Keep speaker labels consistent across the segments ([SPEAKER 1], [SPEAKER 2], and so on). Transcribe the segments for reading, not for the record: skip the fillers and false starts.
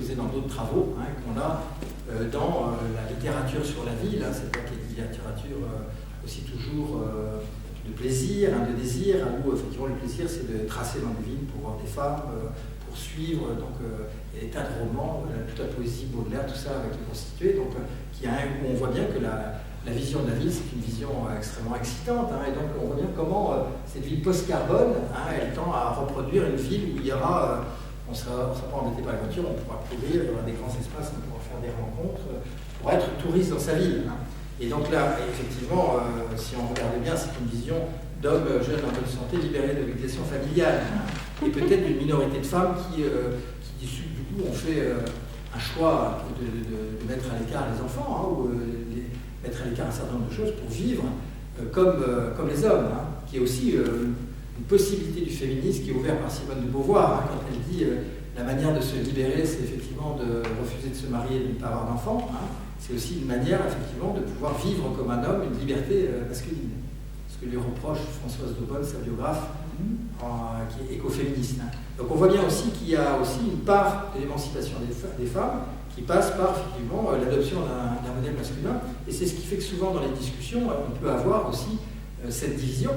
[SPEAKER 1] exposé dans d'autres travaux qu'on a dans la littérature sur la ville, c'est pas une littérature aussi toujours de plaisir, de désir, où effectivement le plaisir c'est de tracer dans des villes pour voir des femmes, pour suivre, donc il y a des tas de romans, toute la poésie, Baudelaire, tout ça avec les prostituées, donc où on voit bien que la vision de la ville, c'est une vision extrêmement excitante, et donc on voit bien comment cette ville post-carbone, elle tend à reproduire une ville où il y aura, on ne sera pas embêté par la voiture, on pourra courir, il y aura des grands espaces, on pourra faire des rencontres, pour être touriste dans sa ville. Et donc là, effectivement, si on regarde bien, c'est une vision d'hommes jeunes en bonne santé, libérés de l'obligation familiale, et peut-être d'une minorité de femmes qui du coup, ont fait un choix de mettre à l'écart les enfants, ou mettre à l'écart un certain nombre de choses pour vivre comme les hommes, qui est aussi une possibilité du féminisme qui est ouverte par Simone de Beauvoir, quand elle dit la manière de se libérer, c'est effectivement de refuser de se marier et de ne pas avoir d'enfants. C'est aussi une manière, effectivement, de pouvoir vivre comme un homme une liberté masculine. Ce que lui reproche Françoise Daubonne, sa biographe, qui est écoféministe. Donc on voit bien aussi qu'il y a aussi une part de l'émancipation des femmes qui passe par, effectivement, l'adoption d'un modèle masculin. Et c'est ce qui fait que souvent, dans les discussions, on peut avoir aussi cette division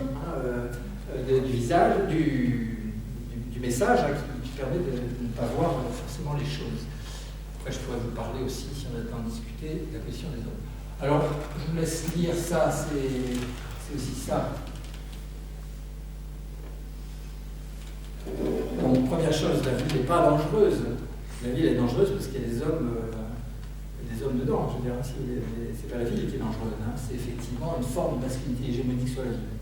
[SPEAKER 1] du visage, du message, qui permet de ne pas voir forcément les choses. Après, je pourrais vous parler aussi, si on a le temps de discuter, de la question des hommes. Alors, je vous laisse lire ça, c'est aussi ça. Donc, première chose, la ville n'est pas dangereuse. La ville est dangereuse parce qu'il y a des hommes dedans. Je veux dire, c'est pas la ville qui est dangereuse, c'est effectivement une forme de masculinité hégémonique sur la ville.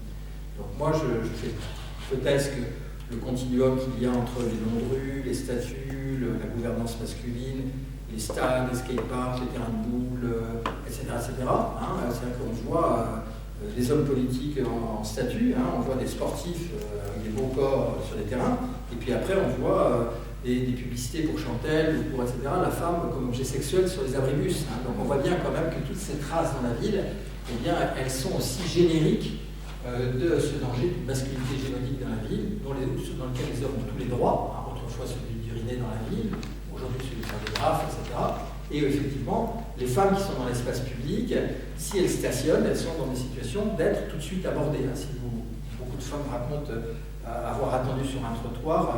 [SPEAKER 1] Donc, moi, je fais l'hypothèse que le continuum qu'il y a entre les noms de rue, les statuts, la gouvernance masculine, les stades, les skateparks, les terrains de boules, etc. C'est vrai qu'on voit des hommes politiques en statut, on voit des sportifs avec des beaux corps sur les terrains, et puis après on voit des publicités pour Chantel ou pour etc. La femme comme objet sexuel sur les abribus. Donc on voit bien quand même que toutes ces traces dans la ville, eh bien, elles sont aussi génériques de ce danger d'une masculinité hégémonique dans la ville, dans lequel les hommes ont tous les droits, autrefois celui d'uriner dans la ville, aujourd'hui celui de faire des graphes, etc. Et effectivement, les femmes qui sont dans l'espace public, si elles stationnent, elles sont dans des situations d'être tout de suite abordées. Beaucoup de femmes racontent avoir attendu sur un trottoir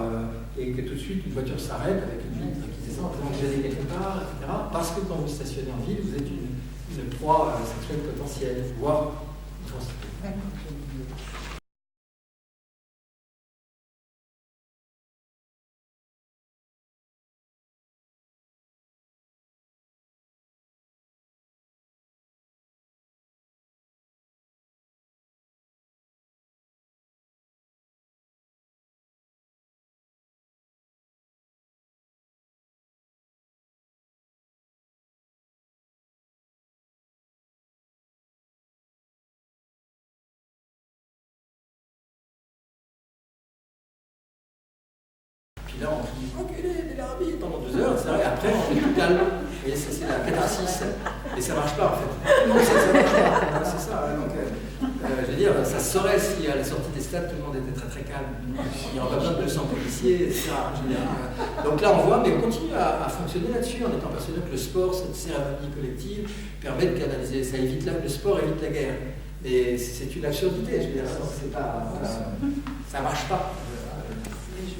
[SPEAKER 1] et que tout de suite une voiture s'arrête avec une vitre qui descend, vous allez quelque part, etc. Parce que quand vous stationnez en ville, vous êtes une proie sexuelle potentielle, voire une prostituée. Là, on dit enculé, des larabis pendant 2 heures, etc. Et après, on est tout calme. Et c'est la catharsis. Et ça marche pas, en fait. Ça marche pas. C'est ça. Donc, je veux dire, ça se saurait si à la sortie des stades, tout le monde était très très calme. Il n'y aura pas besoin de 200 policiers, etc. Je veux dire, donc là, on voit, mais on continue à fonctionner là-dessus en étant persuadé que le sport, cette cérémonie collective, permet de canaliser. Ça évite le sport évite la guerre. Et c'est une absurdité. Je veux dire, c'est pas, ça marche pas.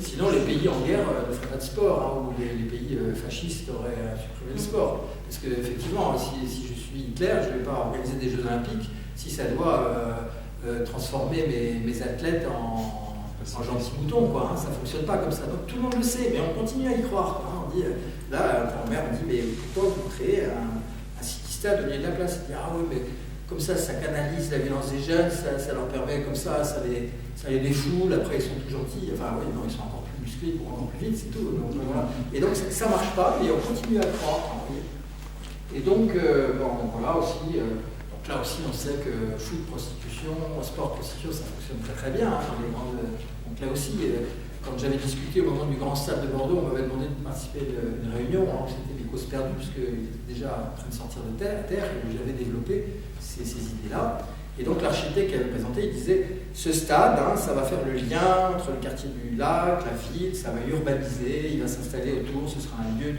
[SPEAKER 1] Sinon, les pays en guerre ne feraient pas de sport, ou les pays fascistes auraient supprimé le sport. Parce qu'effectivement, si je suis Hitler, je ne vais pas organiser des Jeux Olympiques si ça doit transformer mes athlètes en gentils moutons. Ça ne fonctionne pas comme ça. Donc tout le monde le sait, mais on continue à y croire. On dit, là, la grand-mère me dit, mais pourquoi vous créez un city-stade au milieu de la place? Elle dit, ah oui, mais comme ça canalise la violence des jeunes, ça leur permet comme ça les défoule, après ils sont tout gentils, enfin oui, non, ils sont encore plus musclés pour encore plus vite, c'est tout. Donc, voilà. Et donc ça ne marche pas, mais on continue à croire. Et donc, voilà aussi, donc là aussi on sait que foot, prostitution, sport, prostitution, ça fonctionne très très bien. Donc là aussi, quand j'avais discuté au moment du Grand Stade de Bordeaux, on m'avait demandé de participer à une réunion, alors que c'était des causes perdues, puisqu'ils étaient déjà en train de sortir de terre, et j'avais développé ces idées-là. Et donc l'architecte qui avait présenté, il disait, ce stade, hein, ça va faire le lien entre le quartier du lac, la ville, ça va urbaniser, il va s'installer autour, ce sera un lieu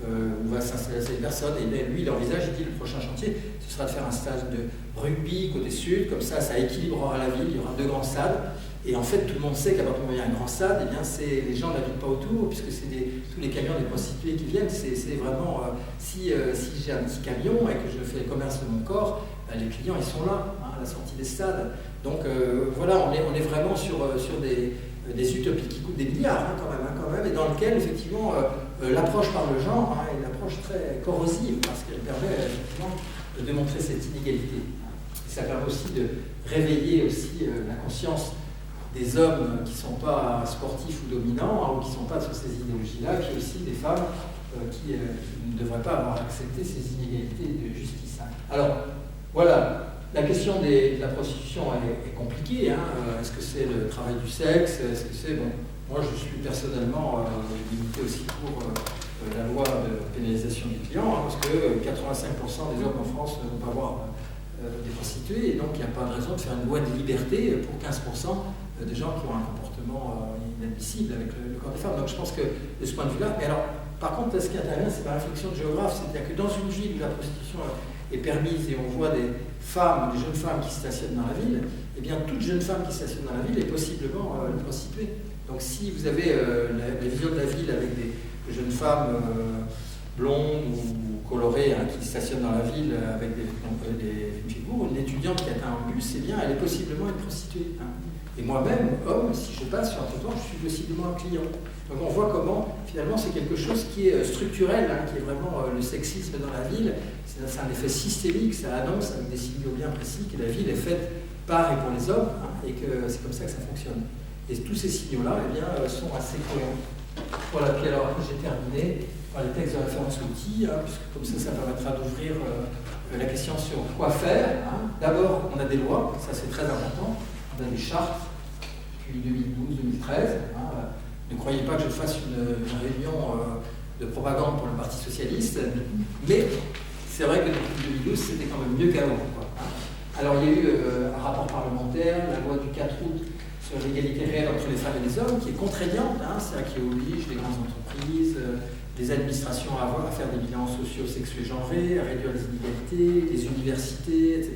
[SPEAKER 1] où va s'installer ces personnes. Et lui, il envisage, il dit, le prochain chantier, ce sera de faire un stade de rugby côté sud, comme ça équilibrera la ville, il y aura 2 grands stades. Et en fait, tout le monde sait qu'à partir du moment où il y a un grand stade, eh bien, les gens n'habitent pas autour, puisque c'est tous les camions des prostituées qui viennent. C'est vraiment, si j'ai un petit camion et que je fais le commerce de mon corps, les clients, ils sont là, hein, à la sortie des stades. Donc voilà, on est vraiment sur des utopies qui coûtent des milliards, hein, quand même, et dans lequel, effectivement, l'approche par le genre est une approche très corrosive, parce qu'elle permet, effectivement, de démontrer cette inégalité. Et ça permet aussi de réveiller aussi la conscience des hommes qui ne sont pas sportifs ou dominants, hein, ou qui ne sont pas sur ces idéologies-là, et puis aussi des femmes qui ne devraient pas avoir accepté ces inégalités de justice. Hein. Alors, voilà, la question de la prostitution est compliquée. Hein. Est-ce que c'est le travail du sexe? Est-ce que c'est... Bon, moi, je suis personnellement limité aussi pour la loi de pénalisation du client, hein, parce que 85% des hommes en France ne vont pas voir des prostituées, et donc il n'y a pas de raison de faire une loi de liberté pour 15% des gens qui ont un comportement inadmissible avec le corps des femmes. Donc je pense que de ce point de vue-là, mais alors, par contre, ce qui intervient, c'est ma réflexion de géographe, c'est-à-dire que dans une ville où la prostitution est permise et on voit des femmes, des jeunes femmes qui stationnent dans la ville, eh bien toute jeune femme qui stationne dans la ville est possiblement une prostituée. Donc si vous avez la vision de la ville avec des jeunes femmes blondes ou colorées, hein, qui stationnent dans la ville avec des figures, une étudiante qui atteint un bus, eh bien elle est possiblement une prostituée. Hein. Et moi-même, homme, si je passe sur un trottoir, je suis possiblement un client. Donc on voit comment, finalement, c'est quelque chose qui est structurel, hein, qui est vraiment le sexisme dans la ville. C'est un effet systémique, ça annonce avec des signaux bien précis que la ville est faite par et pour les hommes, hein, et que c'est comme ça que ça fonctionne. Et tous ces signaux-là, eh bien, sont assez cohérents. Voilà, puis alors après j'ai terminé par les textes de référence outils, hein, puisque comme ça permettra d'ouvrir la question sur quoi faire. Hein. D'abord, on a des lois, ça c'est très important. On a des chartes depuis 2012-2013. Hein. Ne croyez pas que je fasse une réunion de propagande pour le Parti Socialiste, mais c'est vrai que depuis 2012, c'était quand même mieux qu'avant. Hein. Alors il y a eu un rapport parlementaire, la loi du 4 août sur l'égalité réelle entre les femmes et les hommes, qui est contraignante, hein, c'est-à-dire qui oblige les grandes entreprises, les administrations à faire des bilans sociaux, sexuels, genrés, à réduire les inégalités, les universités, etc.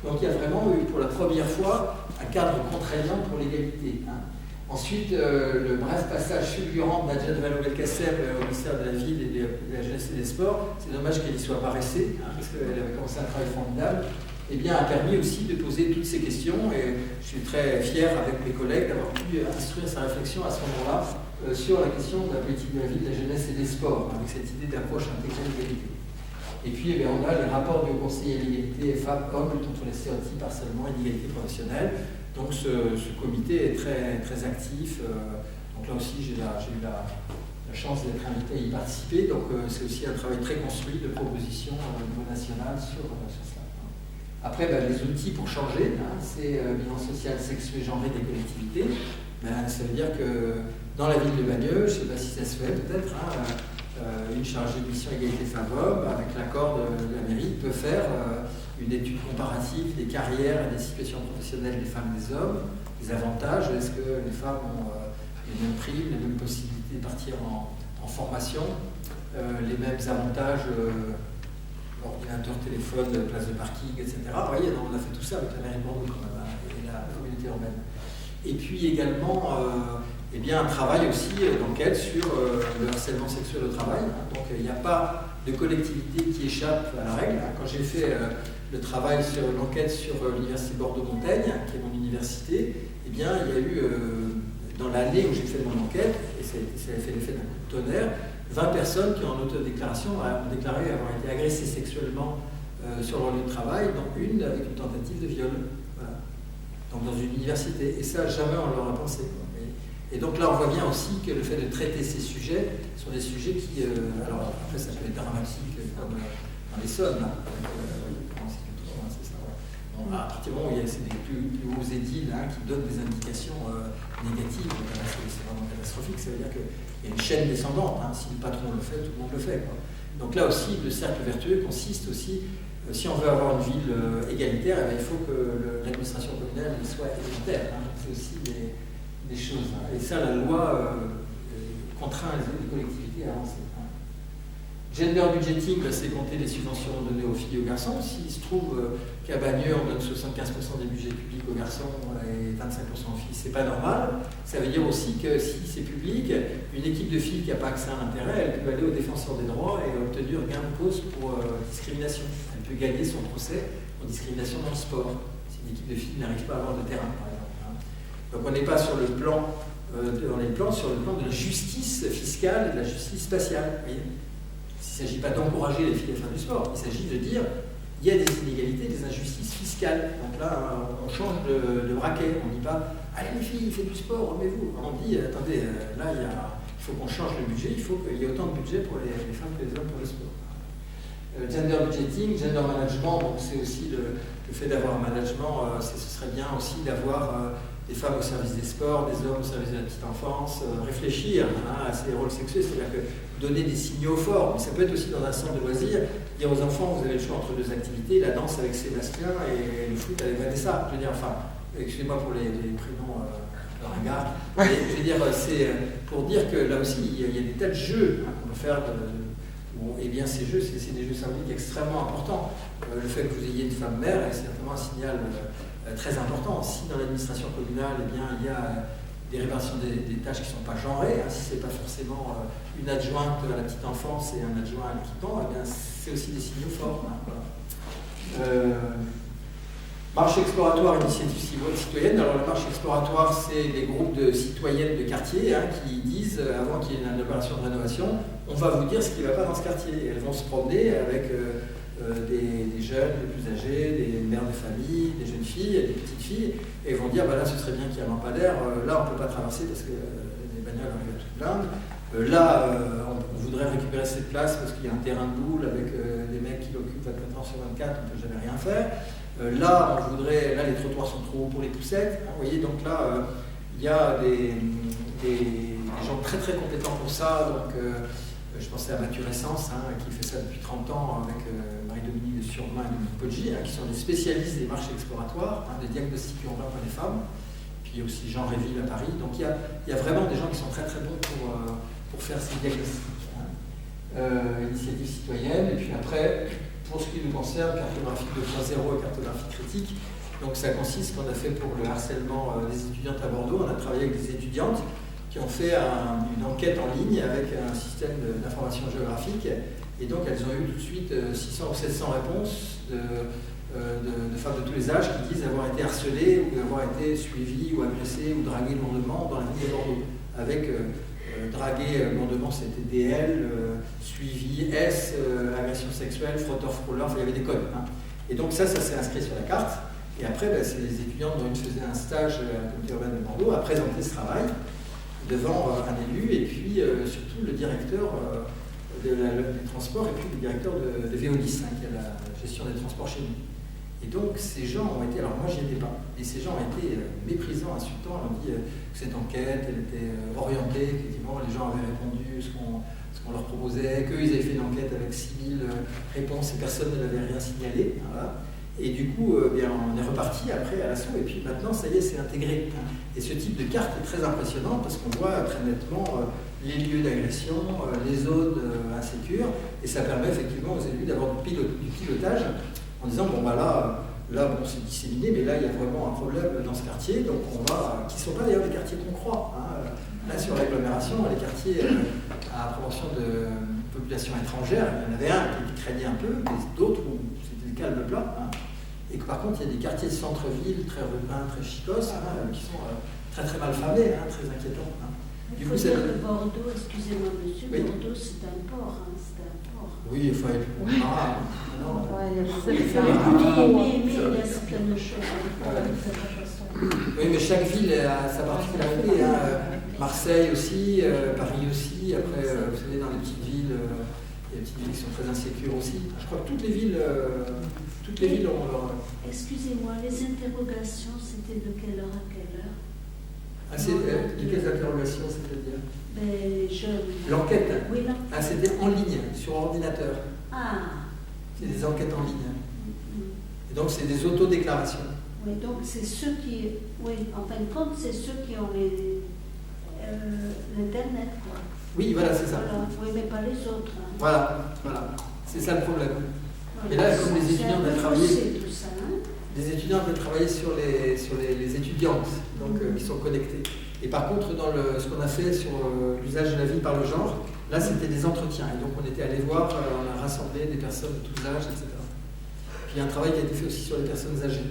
[SPEAKER 1] Donc il y a vraiment eu pour la première fois un cadre contraignant pour l'égalité. Hein. Ensuite, le bref passage fulgurant de Najat Vallaud-Belkacem au ministère de la Ville et de la Jeunesse et des Sports, c'est dommage qu'elle y soit pas restée, hein, parce qu'elle avait commencé un travail formidable, eh bien, a permis aussi de poser toutes ces questions, et je suis très fier avec mes collègues d'avoir pu instruire sa réflexion à ce moment-là sur la question de la politique de la ville, de la jeunesse et des sports, avec cette idée d'approche intégrée de l'égalité. Et puis, eh bien, on a les rapports du Conseil à l'égalité femmes-hommes, lutte contre les stéréotypes, harcèlement et l'égalité professionnelle. Donc ce comité est très, très actif. Donc là aussi, j'ai eu la chance d'être invité à y participer. Donc c'est aussi un travail très construit de proposition au niveau national sur cela. Après, les outils pour changer, hein, c'est bilan social sexué genré des collectivités. Ça veut dire que dans la ville de Bagneux, je ne sais pas si ça se fait peut-être, hein, une chargée de mission égalité femmes-hommes, avec l'accord de la mairie, peut faire une étude comparative des carrières et des situations professionnelles des femmes et des hommes, des avantages, est-ce que les femmes ont les mêmes primes, les mêmes possibilités de partir en formation, les mêmes avantages, ordinateur, téléphone, place de parking, etc. Vous voyez, on a fait tout ça avec la mairie de Bordeaux quand même, et la communauté urbaine. Et puis également, eh bien, un travail aussi d'enquête sur le harcèlement sexuel au travail. Donc il n'y a pas de collectivité qui échappe à la règle. Quand j'ai fait le travail sur l'enquête sur l'université Bordeaux-Montaigne, qui est mon université, eh bien, il y a eu, dans l'année où j'ai fait mon enquête, et ça a fait l'effet d'un coup de tonnerre, 20 personnes qui en autodéclaration ont déclaré avoir été agressées sexuellement sur leur lieu de travail, dont une avec une tentative de viol. Voilà. Donc dans une université. Et ça, jamais on leur a pensé. Et donc là, on voit bien aussi que le fait de traiter ces sujets sont des sujets qui... alors après, ça peut être dramatique, comme dans les Sommes. Hein, c'est ça, ouais. Bon, à partir du moment où il y a des plus hauts édiles, hein, qui donnent des indications négatives, c'est vraiment catastrophique. Ça veut dire qu'il y a une chaîne descendante. Hein, si le patron le fait, tout le monde le fait. Quoi. Donc là aussi, le cercle vertueux consiste aussi Si on veut avoir une ville égalitaire, il faut que l'administration communale soit égalitaire. C'est aussi des choses. Et ça, la loi contraint les collectivités à avancer. Gender budgeting, c'est compter les subventions données aux filles et aux garçons. S'il se trouve qu'à Bagneux, on donne 75% des budgets publics aux garçons et 25% aux filles, c'est pas normal. Ça veut dire aussi que si c'est public, une équipe de filles qui n'a pas accès à l'intérêt, elle peut aller au défenseur des droits et obtenir gain de cause pour discrimination. Elle peut gagner son procès pour discrimination dans le sport, si une équipe de filles n'arrive pas à avoir de terrain, par exemple. Donc on n'est pas sur le plan, on est sur le plan de la justice fiscale et de la justice spatiale. Vous voyez, il ne s'agit pas d'encourager les filles à faire du sport, il s'agit de dire il y a des inégalités, des injustices fiscales. Donc là, on change de braquet. On ne dit pas allez les filles, faites du sport, remets-vous. On dit attendez, là il faut qu'on change le budget, il faut qu'il y ait autant de budget pour les femmes que les hommes pour le sport. Gender budgeting, gender management, donc c'est aussi le fait d'avoir un management, ce serait bien aussi d'avoir des femmes au service des sports, des hommes au service de la petite enfance, réfléchir à ces rôles sexuels, c'est-à-dire que donner des signaux forts, mais ça peut être aussi dans un centre de loisirs, dire aux enfants, vous avez le choix entre deux activités, la danse avec Sébastien et le foot avec Vanessa. Je veux dire, enfin, excusez-moi pour les prénoms ringards, mais je veux dire, c'est pour dire que là aussi, il y a des tas de jeux qu'on peut faire. Et bien ces jeux, c'est des jeux symboliques extrêmement importants. Le fait que vous ayez une femme mère, c'est certainement un signal très important. Si dans l'administration communale, eh bien, il y a des répartitions des tâches qui ne sont pas genrées, si ce n'est pas forcément une adjointe à la petite enfance et un adjoint à l'équipement, eh bien, c'est aussi des signaux forts. Voilà. Marche exploratoire, initiative citoyenne. Alors la marche exploratoire, c'est les groupes de citoyennes de quartier qui disent, avant qu'il y ait une opération de rénovation, on va vous dire ce qui ne va pas dans ce quartier. Et elles vont se promener avec des jeunes, des plus âgés, des mères de famille, des jeunes filles, des petites filles, et vont dire, bah là ce serait bien qu'il y ait un lampadaire, là on ne peut pas traverser parce que les bagnoles arrivent à toute blinde. Là, on voudrait récupérer cette place parce qu'il y a un terrain de boule avec des mecs qui l'occupent 24 heures sur 24, on ne peut jamais rien faire. Là, les trottoirs sont trop hauts pour les poussettes. Vous voyez, donc là, il y a des gens très très compétents pour ça. Donc, je pensais à Mathieu Essence, qui fait ça depuis 30 ans avec Marie-Dominique de Surmain et Dominique Poggi, qui sont des spécialistes des marches exploratoires, des diagnostics urbains pour les femmes. Puis il y a aussi Jean Réville à Paris. Donc il y a vraiment des gens qui sont très très bons pour faire ces diagnostics. Initiative citoyenne, et puis après, pour ce qui nous concerne, cartographie 2.0 et cartographie critique. Donc ça consiste, qu'on a fait pour le harcèlement des étudiantes à Bordeaux, on a travaillé avec des étudiantes qui ont fait une enquête en ligne avec un système d'information géographique, et donc elles ont eu tout de suite 600 ou 700 réponses de femmes de tous les âges qui disent avoir été harcelées ou avoir été suivies ou agressées ou draguées lourdement dans la ville de Bordeaux, avec draguer lourdement, c'était DL, suivi S, agression sexuelle, frotteur-frôleur, il y avait des codes. Et donc ça s'est inscrit sur la carte. Et après, c'est les étudiants dont ils faisaient un stage à la communauté urbaine de Bordeaux à présenter ce travail devant un élu et puis surtout le directeur des transports et puis le directeur de Veolis, qui a la gestion des transports chez nous. Et donc ces gens ont été, alors moi j'y étais pas, et ces gens ont été méprisants, insultants, on dit que cette enquête elle était orientée, effectivement les gens avaient répondu ce qu'on leur proposait, qu'ils avaient fait une enquête avec 6000 réponses et personne ne l'avait rien signalé. Voilà. Et du coup, bien, on est reparti après à l'assaut, et puis maintenant ça y est, c'est intégré. Et ce type de carte est très impressionnant parce qu'on voit très nettement les lieux d'agression, les zones insécures, et ça permet effectivement aux élus d'avoir du pilotage en disant bon bah là bon, c'est disséminé, mais là il y a vraiment un problème dans ce quartier, donc on va, qui ne sont pas d'ailleurs les quartiers qu'on croit. Là sur l'agglomération, les quartiers à proportion de population étrangère, il y en avait un qui craignait un peu, mais d'autres où c'était le calme plat. Et que par contre il y a des quartiers de centre-ville très urbains, très chicos, qui sont très très mal famés, très inquiétants.
[SPEAKER 2] Du coup, Bordeaux, excusez-moi monsieur, oui. Bordeaux c'est un port, c'est un port.
[SPEAKER 1] Oui, il faut aller plus loin.
[SPEAKER 2] Mais il y a certaines choses.
[SPEAKER 1] Oui, mais chaque ville a sa particularité. Marseille aussi, Paris aussi. Après, vous savez, dans les petites villes, il y a des petites villes qui sont très insécures aussi. Je crois que toutes les villes ont leur...
[SPEAKER 2] Excusez-moi, les interrogations, c'était de quelle heure à quelle heure?
[SPEAKER 1] De quelles interrogations, c'est-à-dire? L'enquête.
[SPEAKER 2] Oui, l'enquête.
[SPEAKER 1] C'était en ligne, sur ordinateur.
[SPEAKER 2] Ah.
[SPEAKER 1] C'est des enquêtes en ligne. Et donc c'est des autodéclarations.
[SPEAKER 2] Oui, donc c'est ceux qui, oui, en fin de compte, c'est ceux qui ont l'Internet, quoi.
[SPEAKER 1] Oui, voilà, c'est ça.
[SPEAKER 2] Voilà. Oui, mais pas les autres. Hein.
[SPEAKER 1] Voilà. C'est ça le problème.
[SPEAKER 2] Voilà.
[SPEAKER 1] Et là, comme les étudiants veulent travailler,
[SPEAKER 2] tout ça, hein.
[SPEAKER 1] les étudiants veulent travailler sur les étudiantes, donc qui sont connectées. Et par contre, dans ce qu'on a fait sur l'usage de la vie par le genre, là, c'était des entretiens. Et donc, on était allé voir, on a rassemblé des personnes de tous âges, etc. Puis il y a un travail qui a été fait aussi sur les personnes âgées.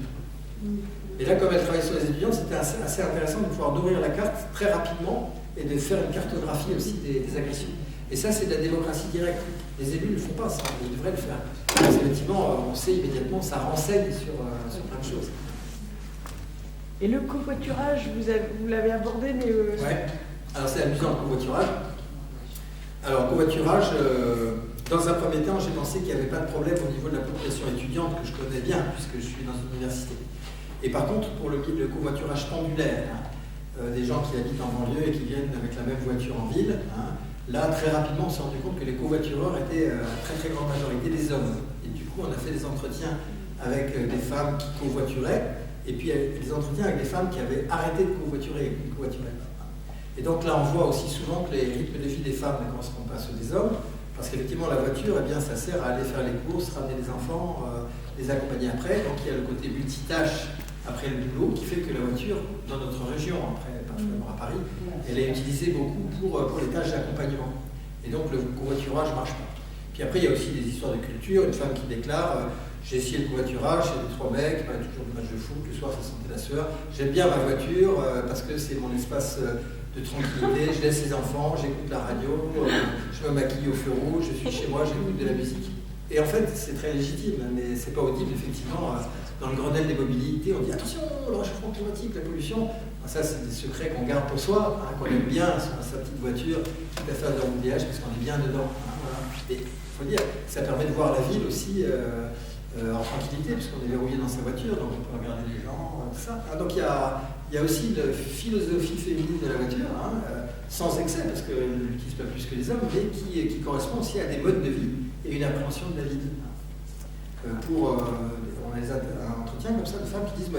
[SPEAKER 1] Et là, comme elle travaille sur les étudiants, c'était assez intéressant de pouvoir nourrir la carte très rapidement et de faire une cartographie aussi des agressions. Et ça, c'est de la démocratie directe. Les élus ne le font pas, ça, ils devraient le faire. Parce qu'effectivement, on sait immédiatement, ça renseigne sur plein de choses.
[SPEAKER 3] Et le covoiturage, vous l'avez abordé, mais...
[SPEAKER 1] Ouais, alors c'est amusant le covoiturage. Alors, covoiturage, dans un premier temps, j'ai pensé qu'il n'y avait pas de problème au niveau de la population étudiante, que je connais bien, puisque je suis dans une université. Et par contre, pour le covoiturage pendulaire, des gens qui habitent en banlieue et qui viennent avec la même voiture en ville, là, très rapidement, on s'est rendu compte que les covoitureurs étaient à très très grande majorité des hommes. Et du coup, on a fait des entretiens avec des femmes qui covoituraient, et puis des entretiens avec des femmes qui avaient arrêté de covoiturer et qui ne covoituraient pas. Et donc là, on voit aussi souvent que les rythmes de vie des femmes ne correspondent pas à ceux des hommes, parce qu'effectivement, la voiture, eh bien, ça sert à aller faire les courses, ramener les enfants, les accompagner après. Donc il y a le côté multitâche après le boulot qui fait que la voiture, dans notre région, après particulièrement à Paris, elle est utilisée beaucoup pour les tâches d'accompagnement. Et donc le covoiturage ne marche pas. Puis après, il y a aussi des histoires de culture, une femme qui déclare j'ai essayé le covoiturage, il y a 2-3 mecs, il parlait toujours du match de foot, le soir ça sentait la sueur, j'aime bien ma voiture parce que c'est mon espace de tranquillité, je laisse les enfants, j'écoute la radio, je me maquille au feu rouge, je suis chez moi, j'écoute de la musique. Et en fait, c'est très légitime, mais c'est pas audible, effectivement. Dans le Grenelle des mobilités, on dit attention, le réchauffement climatique, la pollution. Ça, c'est des secrets qu'on garde pour soi, qu'on aime bien sur sa petite voiture, quitte à faire de l'embouteillage, parce qu'on est bien dedans. Voilà. Et il faut dire, ça permet de voir la ville aussi en tranquillité, puisqu'on est verrouillé dans sa voiture, donc on peut regarder les gens, tout ça. Donc il y a aussi la philosophie féminine de la voiture, sans excès, parce qu'elle ne l'utilise pas plus que les hommes, mais qui correspond aussi à des modes de vie et une appréhension de la vie. On a un entretien comme ça de femmes qui disent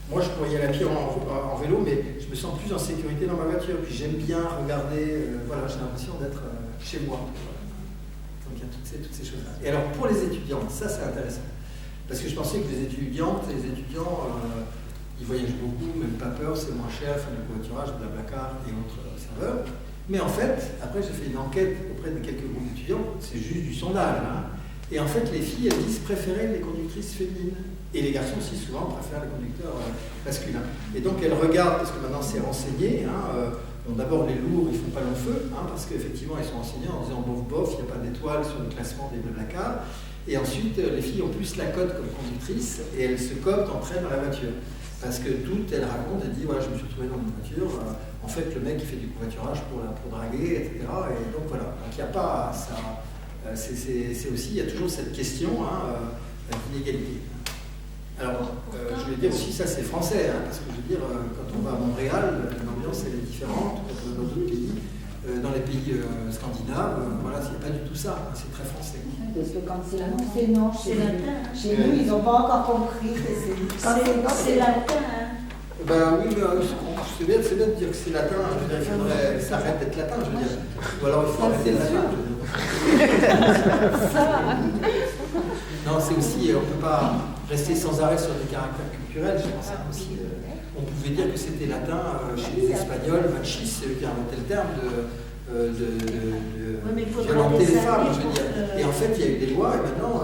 [SPEAKER 1] moi je pourrais y aller à pied en vélo, mais je me sens plus en sécurité dans ma voiture, puis j'aime bien regarder, voilà, j'ai l'impression d'être chez moi. Donc il y a toutes ces choses-là. Et alors pour les étudiantes, ça c'est intéressant, parce que je pensais que les étudiants, ils voyagent beaucoup, même pas peur, c'est moins cher, faire du covoiturage, Blablacar et autres serveurs. Mais en fait, après j'ai fait une enquête auprès de quelques groupes d'étudiants, c'est juste du sondage, et en fait les filles, elles disent préférer les conductrices féminines. Et les garçons aussi souvent préfèrent les conducteurs masculins. Et donc elles regardent, parce que maintenant c'est renseigné, bon, d'abord les lourds, ils ne font pas long feu, parce qu'effectivement ils sont renseignés en disant bof, il n'y a pas d'étoile sur le classement des Blablacar. Et ensuite, les filles ont plus la cote comme conductrice, et elles se cooptent entre elles dans la voiture. Parce que toutes, elles racontent, elles disent, voilà, je me suis retrouvée dans une voiture, en fait le mec il fait du covoiturage pour draguer, etc. Et donc voilà, donc il n'y a pas ça, c'est aussi, il y a toujours cette question d'inégalité. Alors, je vais dire aussi, ça c'est français, parce que je veux dire, quand on va à Montréal, l'ambiance elle est différente, quand on va dans d'autres pays, dans les pays scandinaves, voilà, il n'y a pas du tout ça, c'est très français.
[SPEAKER 4] Parce que quand c'est annoncé, non,
[SPEAKER 2] c'est latin.
[SPEAKER 4] Chez nous, ils n'ont pas encore compris que
[SPEAKER 2] c'est latin.
[SPEAKER 1] Ben oui, c'est bien de dire que c'est latin, je veux dire, il faudrait que ça arrête d'être latin, je veux dire. Ou alors il faut arrêter le latin. Non, c'est aussi, on ne peut pas rester sans arrêt sur des caractères culturels, je pense aussi. On pouvait dire que c'était latin chez les Espagnols, machis, c'est eux qui ont inventé le terme de violenter les femmes, je veux dire. Et en fait, il y a eu des lois, et maintenant,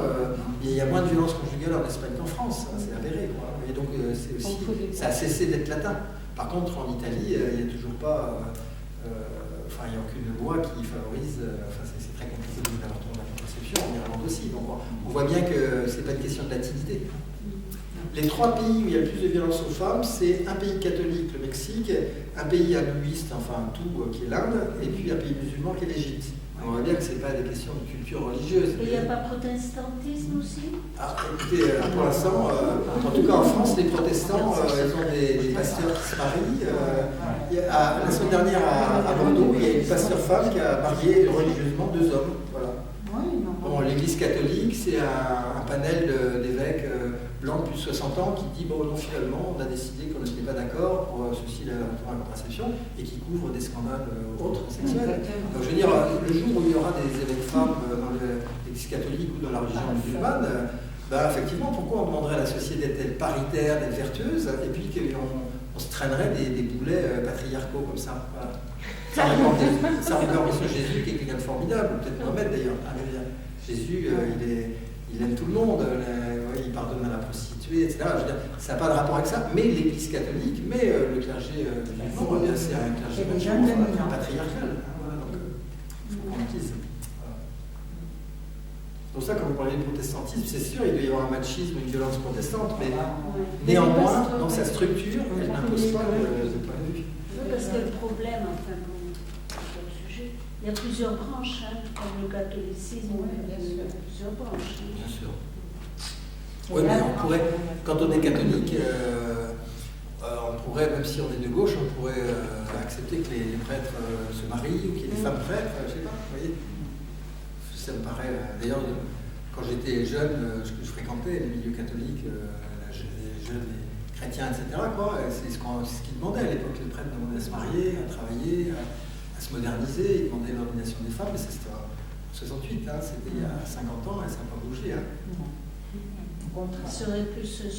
[SPEAKER 1] il y a moins de violence conjugale en Espagne qu'en France, c'est avéré, quoi. Et donc, c'est aussi, ça a cessé d'être latin. Par contre, en Italie, il n'y a toujours pas, il n'y a aucune loi qui favorise, c'est très compliqué d'avortement de la contraception, en Irlande aussi. Donc, on voit bien que ce n'est pas une question de latinité. Les 3 pays où il y a le plus de violence aux femmes, c'est un pays catholique, le Mexique, un pays hindouiste, enfin tout, qui est l'Inde, et puis un pays musulman qui est l'Égypte. On voit bien que ce n'est pas des questions de culture religieuse.
[SPEAKER 2] Et il n'y a pas protestantisme aussi?
[SPEAKER 1] Écoutez, pour l'instant, en tout cas en France, les protestants, ils ont des pasteurs qui se marient. La semaine dernière à Bordeaux, il y a une pasteur femme qui a marié religieusement 2 hommes. Voilà. Bon, l'église l'Église catholique, c'est un panel d'évêques blancs de plus de 60 ans qui dit bon non, finalement on a décidé qu'on n'était pas d'accord pour ceci la contraception et qui couvre des scandales autres sexuels. Donc je veux dire, le jour où il y aura des évêques femmes dans l'Église catholique ou dans la religion musulmane, effectivement, pourquoi on demanderait à la société d'être paritaire, d'être vertueuse, et puis qu'on se traînerait des boulets patriarcaux comme ça. Voilà. Ça remet en question Jésus qui est quelqu'un de formidable, peut-être Mohamed d'ailleurs. Jésus, il aime tout le monde, il pardonne à la prostituée, etc. Je veux dire, ça n'a pas de rapport avec ça, mais l'Église catholique, mais le clergé musulman, c'est un clergé patriarcal. Voilà, donc, il faut qu'on utilise. C'est pour ça, quand vous parlez de protestantisme, c'est sûr, il doit y avoir un machisme, une violence protestante, mais néanmoins, dans sa structure, elle n'impose pas de point de vue.
[SPEAKER 2] Parce que le problème, enfin, il y a plusieurs branches, comme le catholicisme, il y a plusieurs branches.
[SPEAKER 1] Bien sûr. Oui, mais on pourrait, quand on est catholique, on pourrait, même si on est de gauche, on pourrait accepter que les prêtres se marient ou qu'il y ait des femmes prêtres, je ne sais pas, vous voyez. Ça me paraît. D'ailleurs, quand j'étais jeune, je fréquentais les milieux catholiques, les jeunes chrétiens, etc. C'est ce qu'ils demandaient à l'époque. Les prêtres demandaient à se marier, à travailler, à se moderniser, ils demandaient l'ordination des femmes, mais ça c'était en 68, c'était il y a 50 ans et ça n'a pas bougé.
[SPEAKER 2] Il serait plus sur